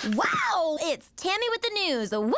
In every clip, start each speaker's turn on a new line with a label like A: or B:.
A: Wow! It's Tammy with the news. Woo!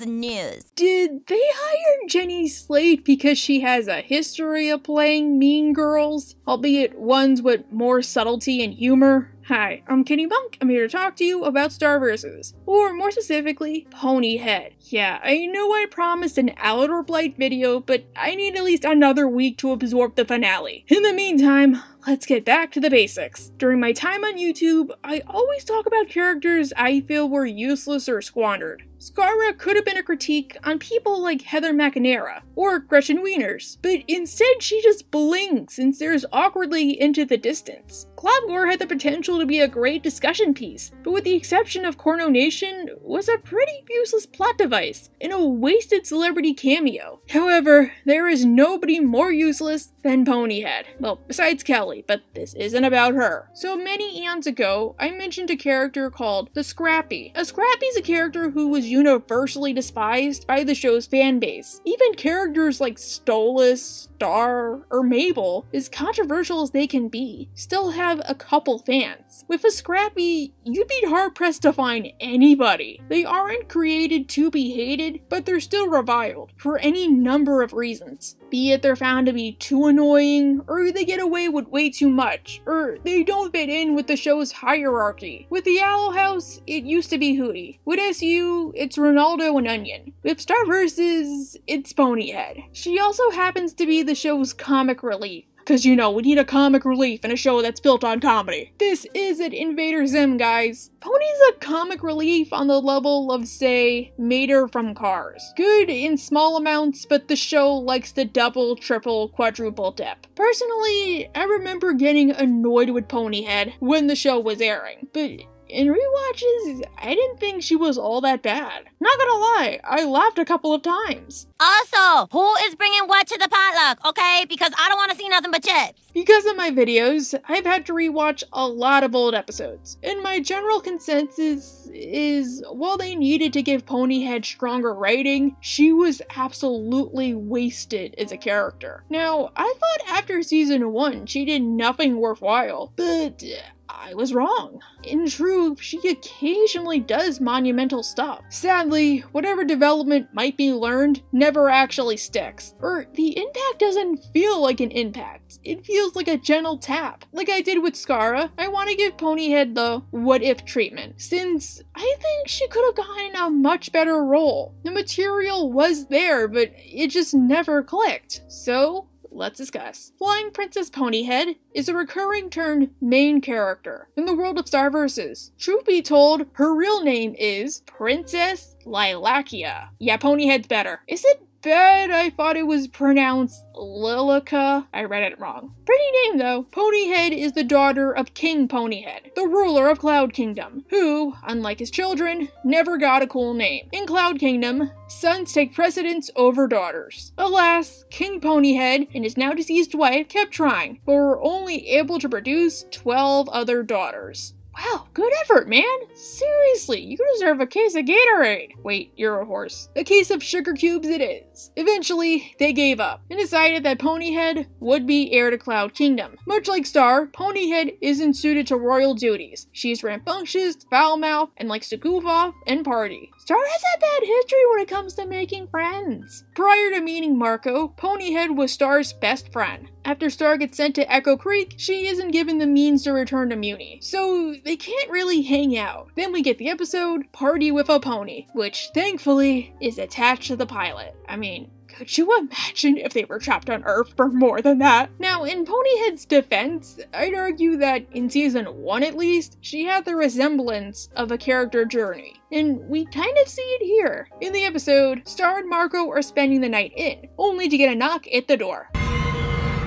A: News.
B: Did they hire Jenny Slate because she has a history of playing mean girls, albeit ones with more subtlety and humor? Hi, I'm Kitty Monk. I'm here to talk to you about Star Vs. Or more specifically, Ponyhead. Yeah, I know I promised an Alador Blight video, but I need at least another week to absorb the finale. In the meantime, let's get back to the basics. During my time on YouTube, I always talk about characters I feel were useless or squandered. Scarra could have been a critique on people like Heather McNamara or Gretchen Wieners, but instead she just blinks and stares awkwardly into the distance. Globgor had the potential to be a great discussion piece, but with the exception of Coronation, was a pretty useless plot device and a wasted celebrity cameo. However, there is nobody more useless than Ponyhead. Well, besides Kelly, but this isn't about her. So many eons ago, I mentioned a character called the Scrappy. A Scrappy is a character who was universally despised by the show's fan base. Even characters like Stolas, Star, or Mabel, as controversial as they can be, still have a couple fans. With a Scrappy, you'd be hard-pressed to find anybody. They aren't created to be hated, but they're still reviled for any number of reasons. Be it they're found to be too annoying, or they get away with way too much, or they don't fit in with the show's hierarchy. With the Owl House, it used to be Hootie. With SU, it's Ronaldo and Onion. With Star Vs, it's Ponyhead. She also happens to be the show's comic relief. Cause you know, we need a comic relief in a show that's built on comedy. This isn't Invader Zim, guys. Pony's a comic relief on the level of, say, Mater from Cars. Good in small amounts, but the show likes to double, triple, quadruple dip. Personally, I remember getting annoyed with Ponyhead when the show was airing, but in rewatches, I didn't think she was all that bad. Not gonna lie, I laughed a couple of times.
A: Also, who is bringing what to the potluck, okay? Because I don't want to see nothing but chips.
B: Because of my videos, I've had to rewatch a lot of old episodes, and my general consensus is, while they needed to give Ponyhead stronger writing, she was absolutely wasted as a character. Now, I thought after season 1 she did nothing worthwhile, but I was wrong. In truth, she occasionally does monumental stuff. Sadly, whatever development might be learned never actually sticks. Or the impact doesn't feel like an impact. It feels like a gentle tap. Like I did with Scarra, I want to give Ponyhead the what-if treatment, since I think she could have gotten a much better role. The material was there, but it just never clicked. So let's discuss. Flying Princess Ponyhead is a recurring turned main character in the world of Star Vs. Truth be told, her real name is Princess Lilacia. Yeah, Ponyhead's better. Is it bad? I thought it was pronounced Lilica. I read it wrong. Pretty name though. Ponyhead is the daughter of King Ponyhead, the ruler of Cloud Kingdom, who, unlike his children, never got a cool name. In Cloud Kingdom, sons take precedence over daughters. Alas, King Ponyhead and his now deceased wife kept trying, but were only able to produce 12 other daughters. Wow, good effort, man! Seriously, you deserve a case of Gatorade! Wait, you're a horse. A case of sugar cubes it is. Eventually, they gave up and decided that Ponyhead would be heir to Cloud Kingdom. Much like Star, Ponyhead isn't suited to royal duties. She's rambunctious, foul-mouthed, and likes to goof off and party. Star has a bad history when it comes to making friends. Prior to meeting Marco, Ponyhead was Star's best friend. After Star gets sent to Echo Creek, she isn't given the means to return to Muni, so they can't really hang out. Then we get the episode, Party with a Pony, which thankfully is attached to the pilot. I mean, could you imagine if they were trapped on Earth for more than that? Now, in Ponyhead's defense, I'd argue that in season 1 at least, she had the resemblance of a character journey. And we kind of see it here. In the episode, Star and Marco are spending the night in, only to get a knock at the door.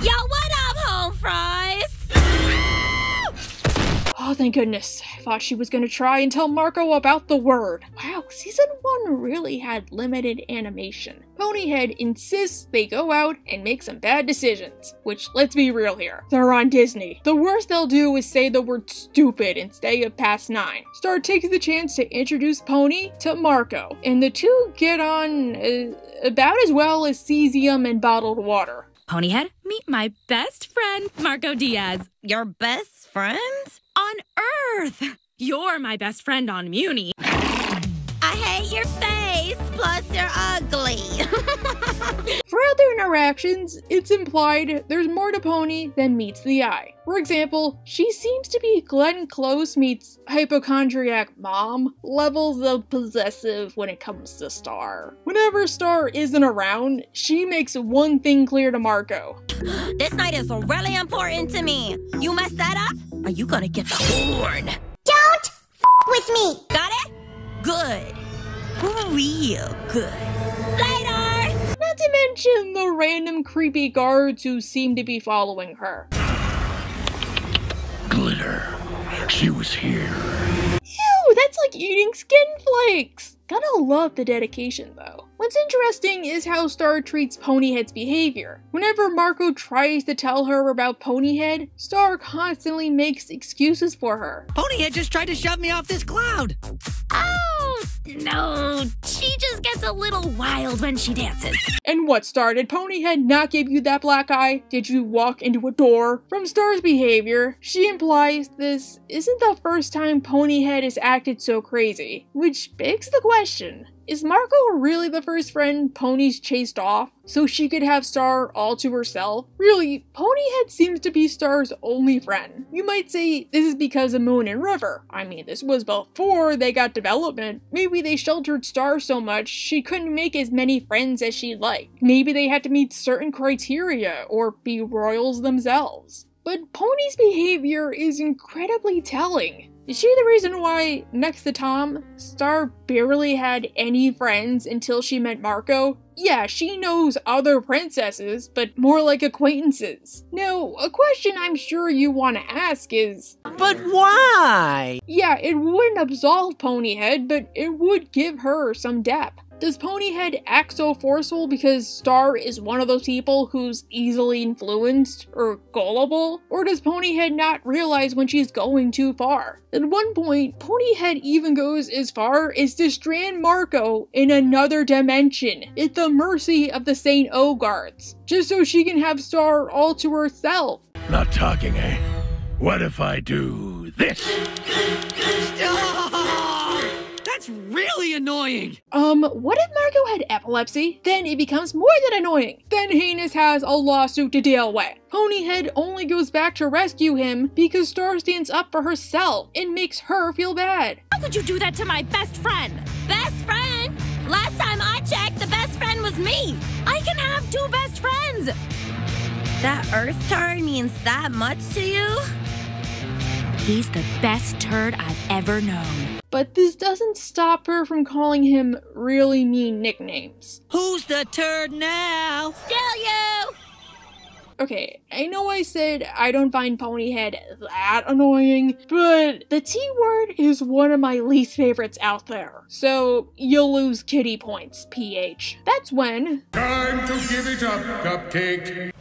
A: Yo, what up, home fries?
B: Oh, thank goodness. I thought she was gonna try and tell Marco about the word. Wow, season 1 really had limited animation. Ponyhead insists they go out and make some bad decisions, which, let's be real here, they're on Disney. The worst they'll do is say the word stupid and stay up past 9. Star takes the chance to introduce Pony to Marco, and the two get on about as well as cesium and bottled water.
C: Ponyhead, meet my best friend, Marco Diaz.
A: Your best friend?
C: On Earth. You're my best friend on Muni.
A: I hate your face, plus you're ugly.
B: For other interactions, it's implied there's more to Pony than meets the eye. For example, she seems to be Glenn Close meets hypochondriac mom levels of possessive when it comes to Star. Whenever Star isn't around, she makes one thing clear to Marco.
A: This night is really important to me. You mess that up, or you gonna get the horn. Don't with me. Got it? Good. Real good. Later!
B: Not to mention the random creepy guards who seem to be following her.
D: Glitter. She was here.
B: Ew, that's like eating skin flakes! Gotta love the dedication though. What's interesting is how Star treats Ponyhead's behavior. Whenever Marco tries to tell her about Ponyhead, Star constantly makes excuses for her.
E: Ponyhead just tried to shove me off this cloud.
C: Oh, no. She just gets a little wild when she dances.
B: And what, Star, did Ponyhead not give you that black eye? Did you walk into a door? From Star's behavior, she implies this isn't the first time Ponyhead has acted so crazy. Which begs the question, is Marco really the first friend Pony's chased off so she could have Star all to herself? Really, Ponyhead seems to be Star's only friend. You might say this is because of Moon and River. I mean, this was before they got development. Maybe they sheltered Star so much she couldn't make as many friends as she'd like. Maybe they had to meet certain criteria or be royals themselves. But Pony's behavior is incredibly telling. Is she the reason why, next to Tom, Star barely had any friends until she met Marco? Yeah, she knows other princesses, but more like acquaintances. Now, a question I'm sure you want to ask is...
E: But why?
B: Yeah, it wouldn't absolve Ponyhead, but it would give her some depth. Does Ponyhead act so forceful because Star is one of those people who's easily influenced or gullible? Or does Ponyhead not realize when she's going too far? At one point, Ponyhead even goes as far as to strand Marco in another dimension at the mercy of the St. O guards, just so she can have Star all to herself.
D: Not talking, eh? What if I do this?
E: That's really annoying.
B: What if Marco had epilepsy? Then it becomes more than annoying. Then Heinous has a lawsuit to deal with. Ponyhead only goes back to rescue him because Star stands up for herself and makes her feel bad.
C: How could you do that to my best friend?
A: Best friend? Last time I checked, the best friend was me.
C: I can have two best friends.
A: That Earth turd means that much to you?
C: He's the best turd I've ever known.
B: But this doesn't stop her from calling him really mean nicknames.
E: Who's the turd now?
A: Still you!
B: Okay, I know I said I don't find Ponyhead that annoying, but the T word is one of my least favorites out there. So you'll lose kitty points, PH. That's when...
F: Time to give it up, Cupcake.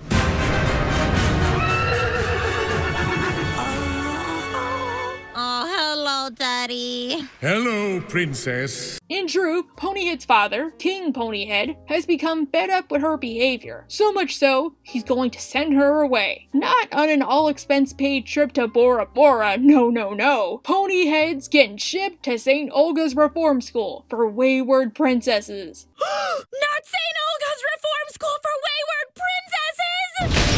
A: Oh, hello, Daddy.
F: Hello, Princess.
B: In truth, Ponyhead's father, King Ponyhead, has become fed up with her behavior. So much so, he's going to send her away. Not on an all-expense-paid trip to Bora Bora, no, no, no. Ponyhead's getting shipped to St. Olga's Reform School for wayward princesses.
C: Not St. Olga's Reform School for Wayward Princesses!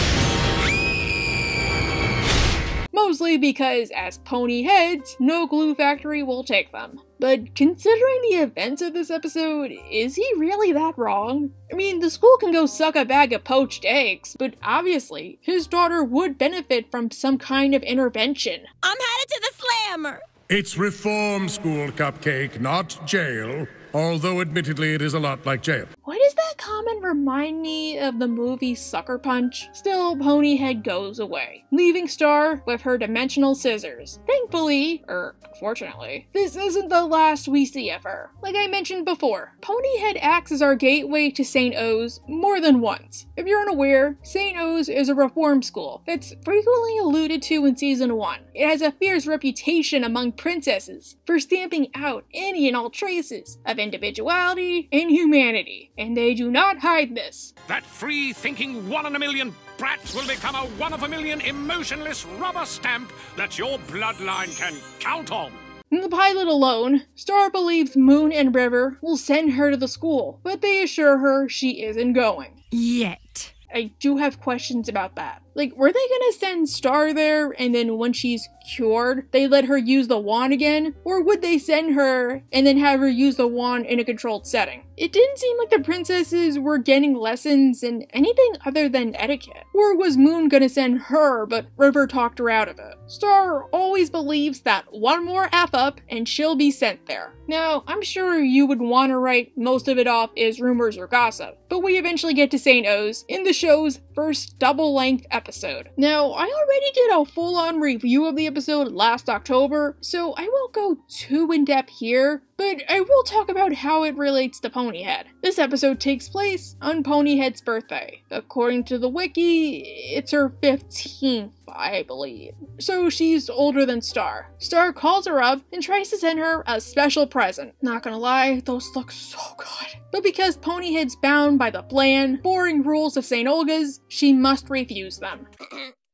B: Mostly because, as Ponyheads, no glue factory will take them. But considering the events of this episode, is he really that wrong? I mean, the school can go suck a bag of poached eggs, but obviously, his daughter would benefit from some kind of intervention.
A: I'm headed to the slammer.
F: It's Reform School, Cupcake, not jail. Although admittedly it is a lot like jail.
B: Why does that comment remind me of the movie Sucker Punch? Still, Ponyhead goes away, leaving Star with her dimensional scissors. Thankfully, or unfortunately, this isn't the last we see of her. Like I mentioned before, Ponyhead acts as our gateway to St. O's more than once. If you're unaware, St. O's is a reform school that's frequently alluded to in Season 1. It has a fierce reputation among princesses for stamping out any and all traces of individuality and humanity, and they do not hide this.
G: That free-thinking one in a million
D: brats will become a one-of-a-million emotionless rubber stamp that your bloodline can count on.
B: In the pilot alone, Star believes Moon and River will send her to the school, but they assure her she isn't going.
E: Yet.
B: I do have questions about that. Like, were they gonna send Star there and then when she's cured, they let her use the wand again? Or would they send her and then have her use the wand in a controlled setting? It didn't seem like the princesses were getting lessons in anything other than etiquette. Or was Moon gonna send her, but River talked her out of it? Star always believes that one more F up and she'll be sent there. Now, I'm sure you would want to write most of it off as rumors or gossip, but we eventually get to St. O's in the show's first double-length episode. Now, I already did a full-on review of the episode last October, so I won't go too in-depth here, but I will talk about how it relates to Ponyhead. This episode takes place on Ponyhead's birthday. According to the wiki, it's her 15th, I believe. So she's older than Star. Star calls her up and tries to send her a special present. Not gonna lie, those look so good. But because Ponyhead's bound by the bland, boring rules of St. Olga's, she must refuse them.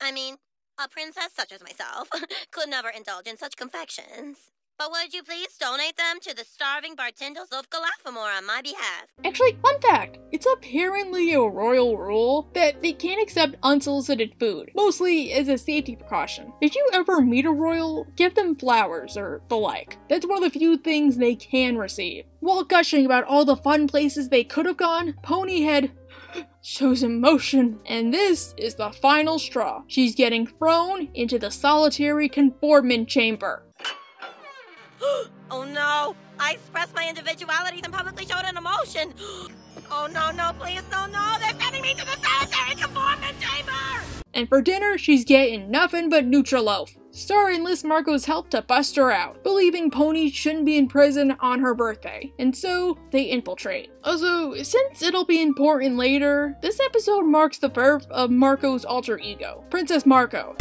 A: I mean, a princess such as myself could never indulge in such confections. But would you please donate them to the starving bartenders of Galaphamore on my behalf?
B: Actually, fun fact, it's apparently a royal rule that they can't accept unsolicited food, mostly as a safety precaution. If you ever meet a royal, give them flowers or the like. That's one of the few things they can receive. While gushing about all the fun places they could have gone, Ponyhead shows emotion, and this is the final straw. She's getting thrown into the solitary confinement chamber.
A: Oh no! I expressed my individuality and publicly showed an emotion! Oh no, please, no! They're sending me to the solitary confinement chamber!
B: And for dinner, she's getting nothing but Nutriloaf. Star enlists Marco's help to bust her out, believing Pony shouldn't be in prison on her birthday, and so they infiltrate. Also, since it'll be important later, this episode marks the birth of Marco's alter ego, Princess Marco.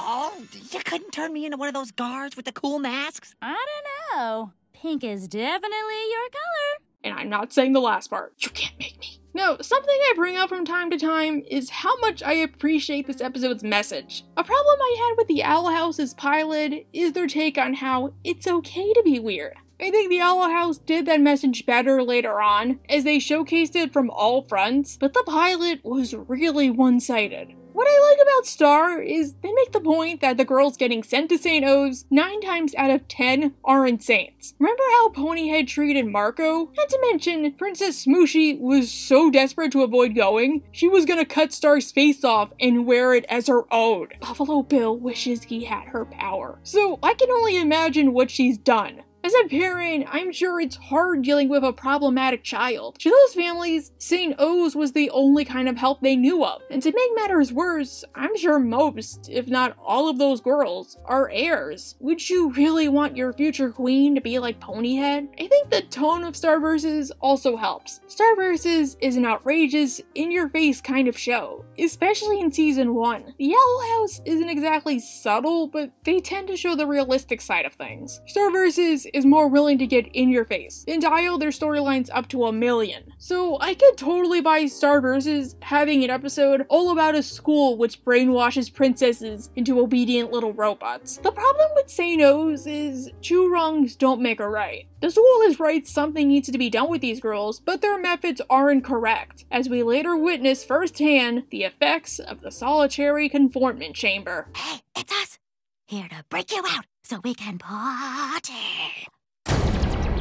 E: Oh, you couldn't turn me into one of those guards with the cool masks?
C: I don't know. Pink is definitely your color.
B: And I'm not saying the last part. You can't make me. Now, something I bring up from time to time is how much I appreciate this episode's message. A problem I had with the Owl House's pilot is their take on how it's okay to be weird. I think the Owl House did that message better later on, as they showcased it from all fronts, but the pilot was really one-sided. What I like about Star is they make the point that the girls getting sent to St. O's 9 times out of 10 aren't saints. Remember how Ponyhead treated Marco? Not to mention, Princess Smooshy was so desperate to avoid going, she was gonna cut Star's face off and wear it as her own. Buffalo Bill wishes he had her power. So I can only imagine what she's done. As a parent, I'm sure it's hard dealing with a problematic child. To those families, St. O's was the only kind of help they knew of. And to make matters worse, I'm sure most, if not all of those girls, are heirs. Would you really want your future queen to be like Ponyhead? I think the tone of Starverses also helps. Starverses is an outrageous, in-your-face kind of show, especially in season 1. The Owl House isn't exactly subtle, but they tend to show the realistic side of things. Starverses is more willing to get in your face and dial their storylines up to 1 million. So I could totally buy Starverses having an episode all about a school which brainwashes princesses into obedient little robots. The problem with St. O's is 2 wrongs don't make a right. The school is right something needs to be done with these girls, but their methods aren't correct, as we later witness firsthand the effects of the solitary confinement chamber.
A: Hey, it's us! Here to break you out so we can party!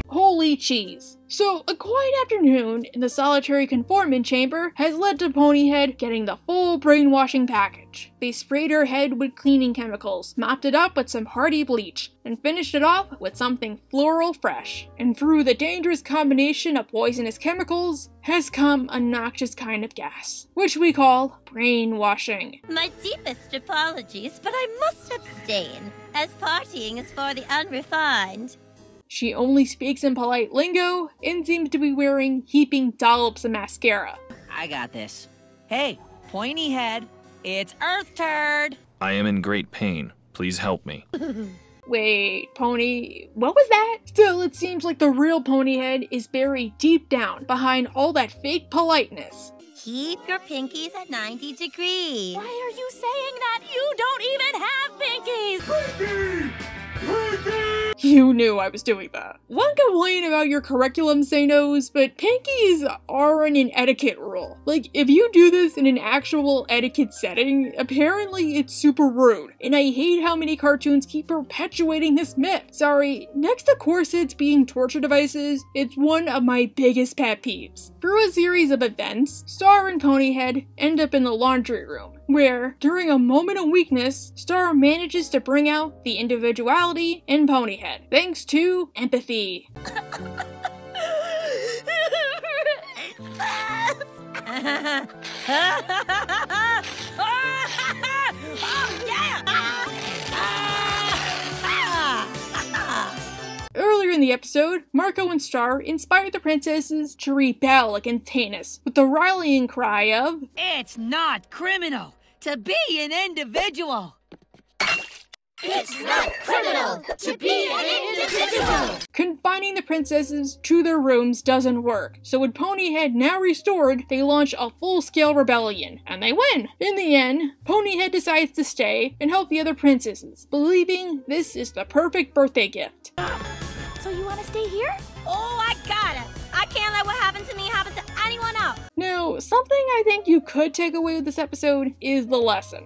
B: Holy cheese. So, a quiet afternoon in the solitary confinement chamber has led to Ponyhead getting the full brainwashing package. They sprayed her head with cleaning chemicals, mopped it up with some hearty bleach, and finished it off with something floral fresh. And through the dangerous combination of poisonous chemicals has come a noxious kind of gas, which we call brainwashing.
A: My deepest apologies, but I must abstain, as partying is for the unrefined.
B: She only speaks in polite lingo and seems to be wearing heaping dollops of mascara.
E: I got this. Hey, pointy head, it's Earth Turd!
G: I am in great pain. Please help me.
B: Wait, Pony, what was that? Still, it seems like the real Ponyhead is buried deep down behind all that fake politeness.
A: Keep your pinkies at 90 degrees.
C: Why are you saying that? You don't even have pinkies!
B: You knew I was doing that. One complaint about your curriculum, St. O's, but pinkies aren't an etiquette rule. Like, if you do this in an actual etiquette setting, apparently it's super rude. And I hate how many cartoons keep perpetuating this myth. Sorry, next to corsets being torture devices, it's one of my biggest pet peeves. Through a series of events, Star and Ponyhead end up in the laundry room, where, during a moment of weakness, Star manages to bring out the individuality in Ponyhead, thanks to empathy. Earlier in the episode, Marco and Star inspired the princesses to rebel against Tanis with the rallying cry of,
E: It's not criminal to be an individual.
A: It's not criminal to be an individual!
B: Confining the princesses to their rooms doesn't work, so with Ponyhead now restored, they launch a full-scale rebellion, and they win! In the end, Ponyhead decides to stay and help the other princesses, believing this is the perfect birthday gift.
C: So you want to stay here?
A: Oh, I got it! I can't let what happened to me happen to anyone else!
B: Now, something I think you could take away with this episode is the lesson.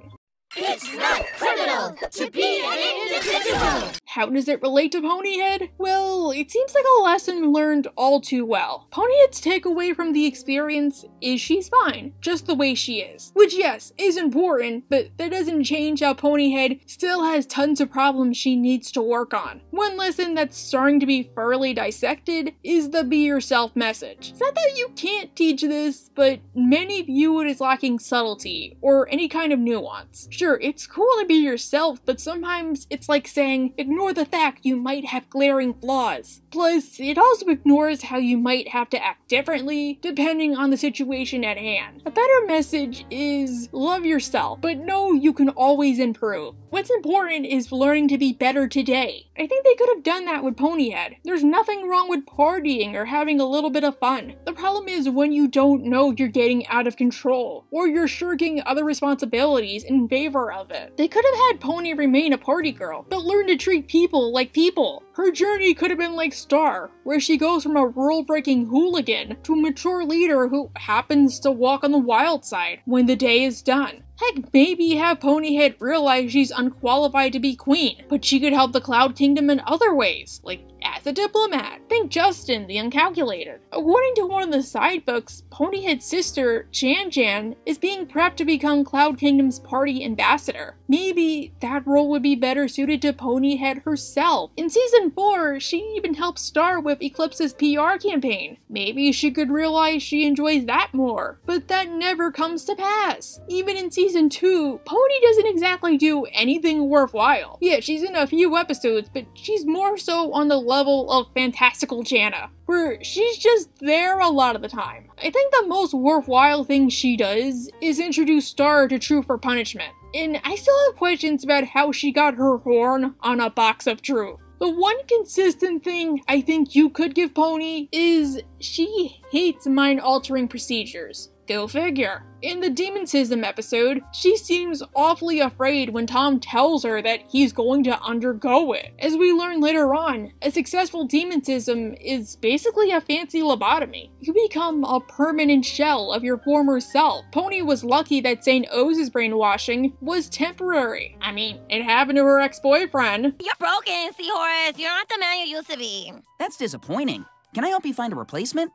A: It's not criminal to be an individual!
B: How does it relate to Ponyhead? Well, it seems like a lesson learned all too well. Ponyhead's takeaway from the experience is she's fine, just the way she is. Which, yes, is important, but that doesn't change how Ponyhead still has tons of problems she needs to work on. One lesson that's starting to be thoroughly dissected is the be yourself message. It's not that you can't teach this, but many view it as lacking subtlety or any kind of nuance. Sure, it's cool to be yourself, but sometimes it's like saying, ignore the fact you might have glaring flaws. Plus, it also ignores how you might have to act differently depending on the situation at hand. A better message is love yourself, but know you can always improve. What's important is learning to be better today. I think they could have done that with Ponyhead. There's nothing wrong with partying or having a little bit of fun. The problem is when you don't know you're getting out of control, or you're shirking other responsibilities in favor of it. They could have had Pony remain a party girl, but learn to treat people like people. Her journey could have been like Star, where she goes from a rule-breaking hooligan to a mature leader who happens to walk on the wild side when the day is done. Heck, maybe have Ponyhead realize she's unqualified to be queen, but she could help the Cloud Kingdom in other ways, like as a diplomat. Think Justin, the Uncalculated. According to one of the side books, Ponyhead's sister, Jan Jan, is being prepped to become Cloud Kingdom's party ambassador. Maybe that role would be better suited to Ponyhead herself. In Season 4, she even helped Star with Eclipse's PR campaign. Maybe she could realize she enjoys that more, but that never comes to pass. Even in Season 2, Pony doesn't exactly do anything worthwhile. Yeah, she's in a few episodes, but she's more so on the level of Fantastical Jana, where she's just there a lot of the time. I think the most worthwhile thing she does is introduce Star to Truth or Punishment, and I still have questions about how she got her horn on a box of truth. The one consistent thing I think you could give Pony is she hates mind-altering procedures. Go figure. In the Demonsism episode, she seems awfully afraid when Tom tells her that he's going to undergo it. As we learn later on, a successful Demonsism is basically a fancy lobotomy. You become a permanent shell of your former self. Pony was lucky that St. O's brainwashing was temporary. I mean, it happened to her ex-boyfriend.
A: You're broken, Seahorse. You're not the man you used to be.
H: That's disappointing. Can I help you find a replacement?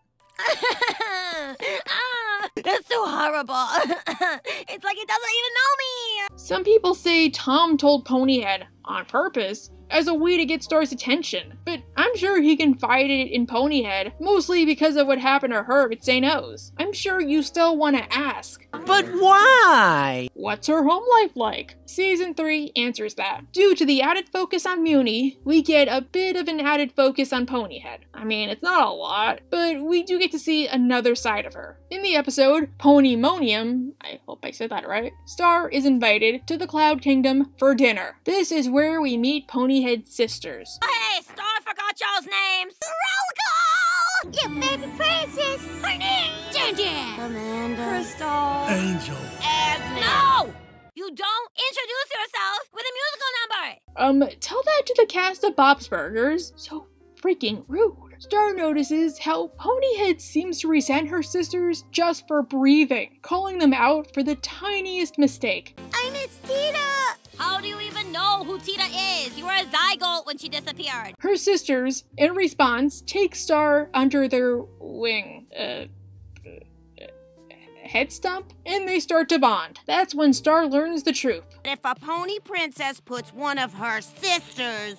A: That's so horrible. It's like he doesn't even know me.
B: Some people say Tom told Ponyhead, on purpose, as a way to get Star's attention, but I'm sure he confided in Ponyhead, mostly because of what happened to her at St. O's. I'm sure you still want to ask.
H: But why?
B: What's her home life like? Season 3 answers that. Due to the added focus on Muni, we get a bit of an added focus on Ponyhead. I mean, it's not a lot, but we do get to see another side of her. In the episode, Ponymonium, I hope I said that right, Star is invited to the Cloud Kingdom for dinner. This is where we meet Ponyhead's sisters.
A: Hey, Star forgot y'all's names. Roll call! Your favorite princess, her name's Amanda.
C: Crystal.
F: Angel.
A: No! You don't introduce yourself with a musical number!
B: Tell that to the cast of Bob's Burgers. So freaking rude. Star notices how Ponyhead seems to resent her sisters just for breathing, calling them out for the tiniest mistake.
A: I miss Tita! How do you even know who Tita is? You were a zygote when she disappeared.
B: Her sisters, in response, take Star under their wing. Head stump, and they start to bond. That's when Star learns the truth.
I: If a pony princess puts one of her sisters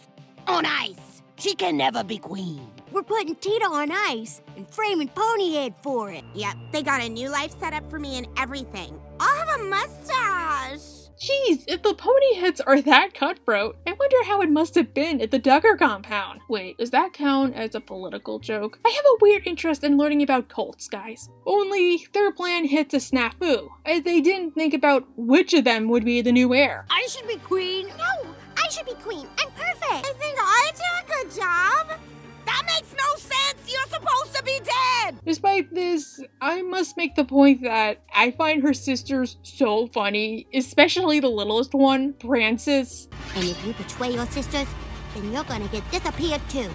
I: on ice, she can never be queen.
A: We're putting Tita on ice and framing Ponyhead for it.
I: Yep, they got a new life set up for me and everything. I'll have a mustache.
B: Jeez, if the Ponyheads are that cutthroat, I wonder how it must have been at the Duggar compound. Wait, does that count as a political joke? I have a weird interest in learning about cults, guys. Only their plan hits a snafu, as they didn't think about which of them would be the new heir.
A: I should be queen.
I: No, I should be queen. I'm perfect. I think I do a good job. That makes no sense. You're supposed to be dead.
B: Despite this, I must make the point that I find her sisters so funny, especially the littlest one, Frances.
A: And if you betray your sisters, then you're gonna get disappeared too.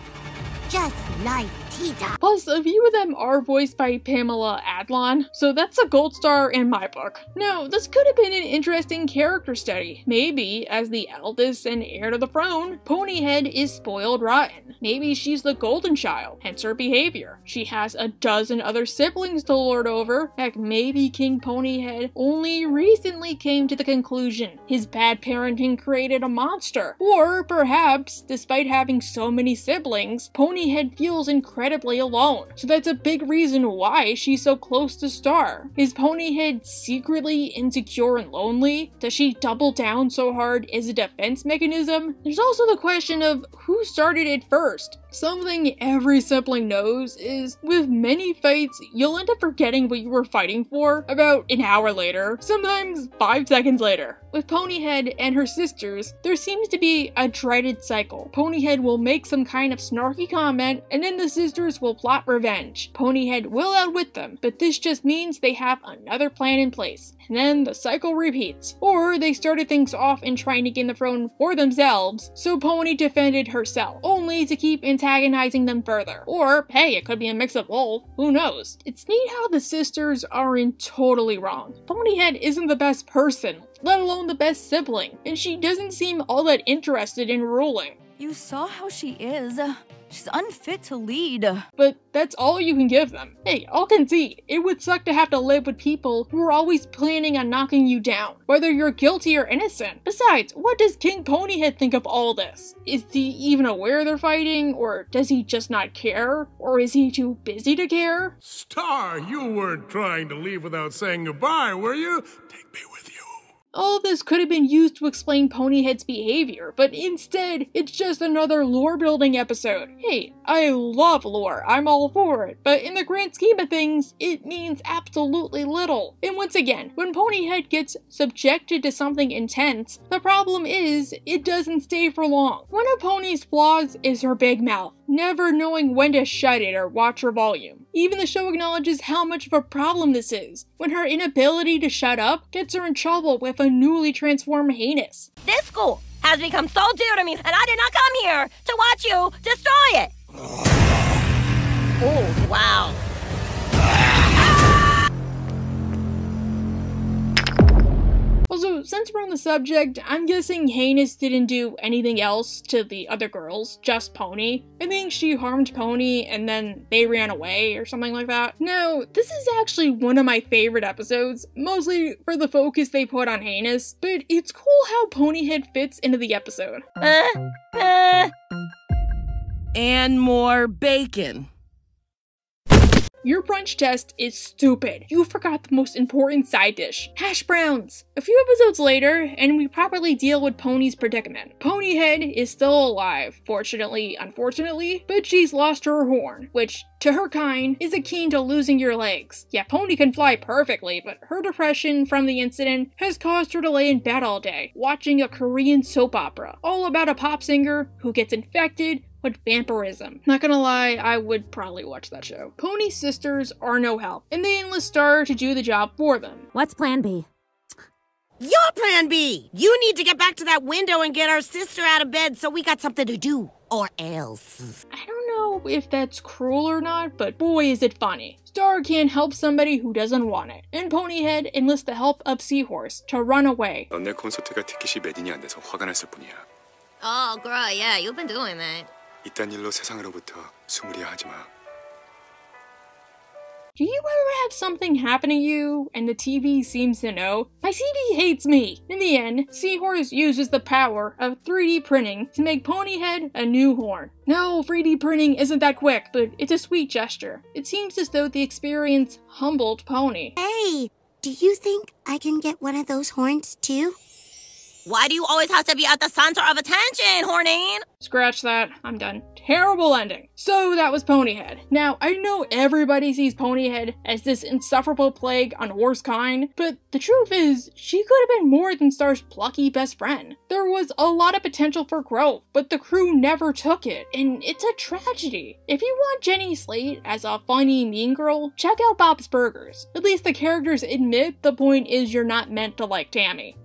A: Just like Tita.
B: Plus, a few of them are voiced by Pamela Adlon, so that's a gold star in my book. Now, this could have been an interesting character study. Maybe, as the eldest and heir to the throne, Ponyhead is spoiled rotten. Maybe she's the golden child, hence her behavior. She has a dozen other siblings to lord over. Heck, maybe King Ponyhead only recently came to the conclusion his bad parenting created a monster. Or perhaps, despite having so many siblings, Ponyhead feels incredibly alone. So that's a big reason why she's so close to Star. Is Ponyhead secretly insecure and lonely? Does she double down so hard as a defense mechanism? There's also the question of who started it first. Something every sibling knows is, with many fights, you'll end up forgetting what you were fighting for about an hour later, sometimes 5 seconds later. With Ponyhead and her sisters, there seems to be a dreaded cycle. Ponyhead will make some kind of snarky comment, and then the sisters will plot revenge. Ponyhead will outwit them, but this just means they have another plan in place. And then the cycle repeats. Or they started things off in trying to gain the throne for themselves, so Pony defended herself, only to keep antagonizing them further. Or, hey, it could be a mix of both. Who knows? It's neat how the sisters aren't totally wrong. Ponyhead isn't the best person, let alone the best sibling, and she doesn't seem all that interested in ruling.
C: You saw how she is. She's unfit to lead.
B: But that's all you can give them. Hey, I'll concede, it would suck to have to live with people who are always planning on knocking you down, whether you're guilty or innocent. Besides, what does King Ponyhead think of all this? Is he even aware they're fighting, or does he just not care? Or is he too busy to care?
F: Star, you weren't trying to leave without saying goodbye, were you? Take me with you.
B: All of this could have been used to explain Ponyhead's behavior, but instead, it's just another lore-building episode. Hey, I love lore, I'm all for it, but in the grand scheme of things, it means absolutely little. And once again, when Ponyhead gets subjected to something intense, the problem is, it doesn't stay for long. One of Pony's flaws is her big mouth, never knowing when to shut it or watch her volume. Even the show acknowledges how much of a problem this is, when her inability to shut up gets her in trouble with a newly transformed Heinous.
A: This school has become so dear to me, and I did not come here to watch you destroy it. Oh, wow.
B: Also, since we're on the subject, I'm guessing Heinous didn't do anything else to the other girls, just Pony. I think she harmed Pony and then they ran away or something like that. Now, this is actually one of my favorite episodes, mostly for the focus they put on Heinous, but it's cool how Ponyhead fits into the episode.
J: And more bacon.
B: Your brunch test is stupid. You forgot the most important side dish, hash browns. A few episodes later, and we properly deal with Pony's predicament. Ponyhead is still alive, fortunately, unfortunately, but she's lost her horn, which, to her kind, is akin to losing your legs. Yeah, Pony can fly perfectly, but her depression from the incident has caused her to lay in bed all day, watching a Korean soap opera, all about a pop singer who gets infected with vampirism. Not gonna lie, I would probably watch that show. Pony's sisters are no help, and they enlist Star to do the job for them.
A: What's plan B?
I: Your plan B! You need to get back to that window and get our sister out of bed so we got something to do. Or else.
B: I don't know if that's cruel or not, but boy is it funny. Star can't help somebody who doesn't want it, and Ponyhead enlists the help of Seahorse to run away.
K: 내 콘서트가 티켓이 매진이 안 돼서 화가 났을 뿐이야.
A: Oh, girl, yeah, you've been doing that.
K: 이딴 일로 세상으로부터 숨으려 하지 마.
B: Do you ever have something happen to you, and the TV seems to know? My TV hates me! In the end, Seahorse uses the power of 3D printing to make Ponyhead a new horn. No, 3D printing isn't that quick, but it's a sweet gesture. It seems as though the experience humbled Pony.
I: Hey, do you think I can get one of those horns too?
A: Why do you always have to be at the center of attention, Hornine?
B: Scratch that. I'm done. Terrible ending. So that was Ponyhead. Now, I know everybody sees Ponyhead as this insufferable plague on horse kind, but the truth is, she could have been more than Star's plucky best friend. There was a lot of potential for growth, but the crew never took it, and it's a tragedy. If you want Jenny Slate as a funny mean girl, check out Bob's Burgers. At least the characters admit the point is you're not meant to like Tammy.